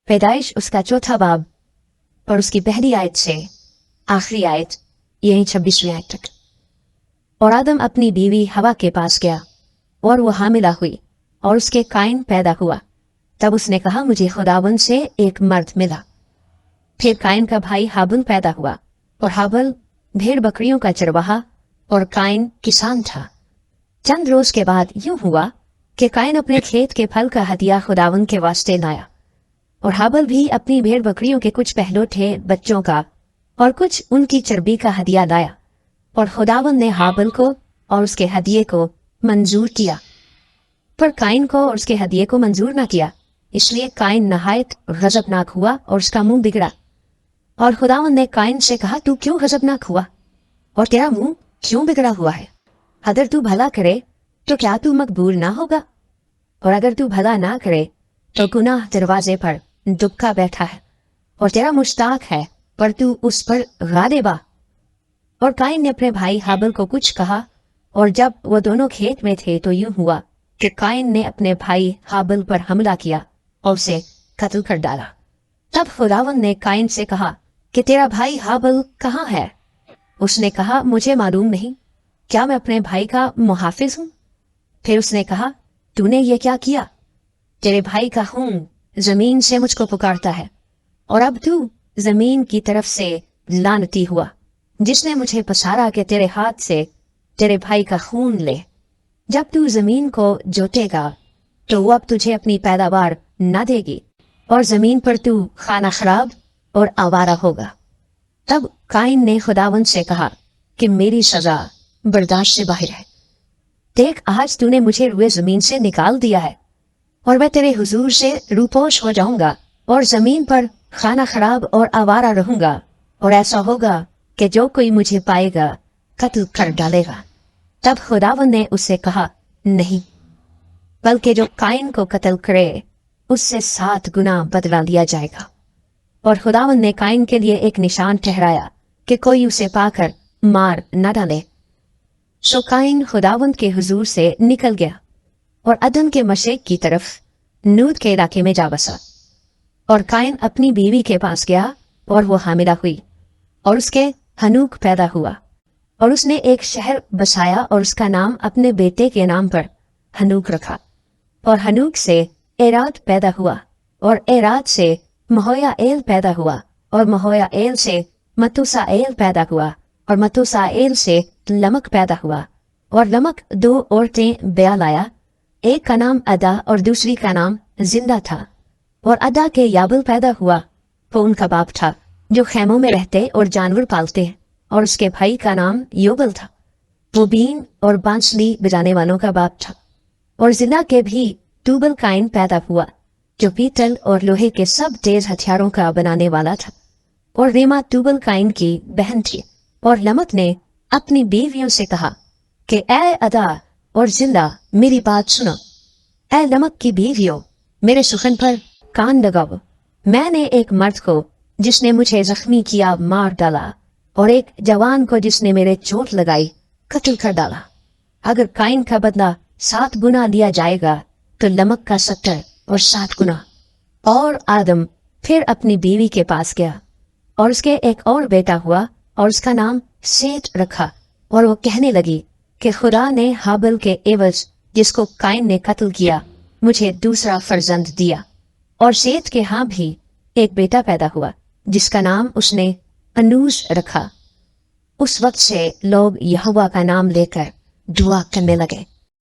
पैदाइश उसका चौथा बाब और उसकी पहली आयत से आखिरी आयत यही 26वीं आयत तक। और आदम अपनी बीवी हवा के पास गया और वो हामिला हुई और उसके काइन पैदा हुआ। तब उसने कहा मुझे खुदावंद से एक मर्द मिला। फिर काइन का भाई हाबिल पैदा हुआ और हाबिल भेड़ बकरियों का चरवाहा और काइन किसान था। चंद रोज के बाद यूं हुआ कि काइन अपने खेत के फल का हदिया खुदावंद के वास्ते लाया और हाबिल भी अपनी भेड़ बकरियों के कुछ पहलोठे बच्चों का और कुछ उनकी चर्बी का हदिया लाया। और खुदावंद ने हाबिल को और उसके हदिये को मंजूर किया, पर काइन को और उसके हदिये को मंजूर न किया। इसलिए काइन नहायत गजबनाक हुआ और उसका मुंह बिगड़ा। और खुदावंद ने काइन से कहा तू क्यों गजबनाक हुआ और तेरा मुंह क्यों बिगड़ा हुआ है? अगर तू भला करे तो क्या तू मकबूल ना होगा, और अगर तू भला ना करे तो गुनाह दरवाजे पर दुबका बैठा है और तेरा मुश्ताक है, पर तू उस पर गालिबा। और काइन ने अपने भाई हाबिल को कुछ कहा, और जब वो दोनों खेत में थे तो यूं हुआ कि काइन ने अपने भाई हाबिल पर हमला किया और उसे कत्ल कर डाला। तब खुदावंद ने काइन से कहा कि तेरा भाई हाबिल कहाँ है? उसने कहा मुझे मालूम नहीं, क्या मैं अपने भाई का मुहाफिज हूँ? फिर उसने कहा तूने ये क्या किया? तेरे भाई का खून जमीन से मुझको पुकारता है, और अब तू जमीन की तरफ से लानती हुआ जिसने मुझे पसारा कि तेरे हाथ से तेरे भाई का खून ले। जब तू जमीन को जोतेगा तो वो अब तुझे अपनी पैदावार न देगी और जमीन पर तू खाना खराब और आवारा होगा। तब काइन ने खुदावंद से कहा कि मेरी सजा बर्दाश्त से बाहर है। देख आज तूने मुझे रुए जमीन से निकाल दिया है और मैं तेरे हुजूर से रूपोश हो जाऊंगा और जमीन पर खाना खराब और आवारा रहूंगा, और ऐसा होगा कि जो कोई मुझे पाएगा कत्ल कर डालेगा। तब खुदावंद ने उससे कहा नहीं, बल्कि जो काइन को कत्ल करे उससे 7 गुना बदला लिया जाएगा। और खुदावंद ने काइन के लिए एक निशान ठहराया कि कोई उसे पाकर मार न डाले। सो काइन खुदावंद के हुजूर से निकल गया और अदन के मशरिक की तरफ नूद के इलाके में जा बसा। और काइन अपनी बीवी के पास गया और वो हामिला हुई और उसके हनूक पैदा हुआ, और उसने एक शहर बसाया और उसका नाम अपने बेटे के नाम पर हनूक रखा। और हनूक से एराद पैदा हुआ और एराद से महोयाएल पैदा हुआ और महोयाएल से मतूसाएल पैदा हुआ और मतूसाएल से लमक पैदा हुआ। और लमक 2 औरतें ब्याह लाया, एक का नाम अदा और दूसरी का नाम जिंदा था। और अदा के याबल पैदा हुआ, वो उनका बाप था जो खैमों में रहते और जानवर पालते हैं, और उसके भाई का नाम योबल था, वो बीन और बांसुरी बजाने वालों का बाप था। और जिला के भी तूबल काइन पैदा हुआ जो पीतल और लोहे के सब तेज हथियारों का बनाने वाला था। और रेमा तूबल काइन की बहन थी। और लमक ने अपनी बीवियों से कहा कि ऐ अदा और जिला मेरी बात सुनो। ऐ लमक की बीवियों मेरे सुखन पर कान लगाओ। मैंने एक मर्द को जिसने मुझे जख्मी किया मार डाला, और एक जवान को जिसने मेरे चोट लगाई कत्ल कर डाला। अगर काइन का बदला 7 गुना लिया जाएगा तो लमक का 70 और 7 गुना। और आदम फिर अपनी बीवी के पास गया और उसके एक और बेटा हुआ और उसका नाम सेत रखा। और वो कहने लगी कि खुदा ने हाबिल के एवज जिसको काइन ने कत्ल किया मुझे दूसरा फर्जंद दिया। और सेत के यहाँ भी एक बेटा पैदा हुआ जिसका नाम उसने अनूस रखा। उस वक्त से लोग यहोवा का नाम लेकर दुआ करने लगे।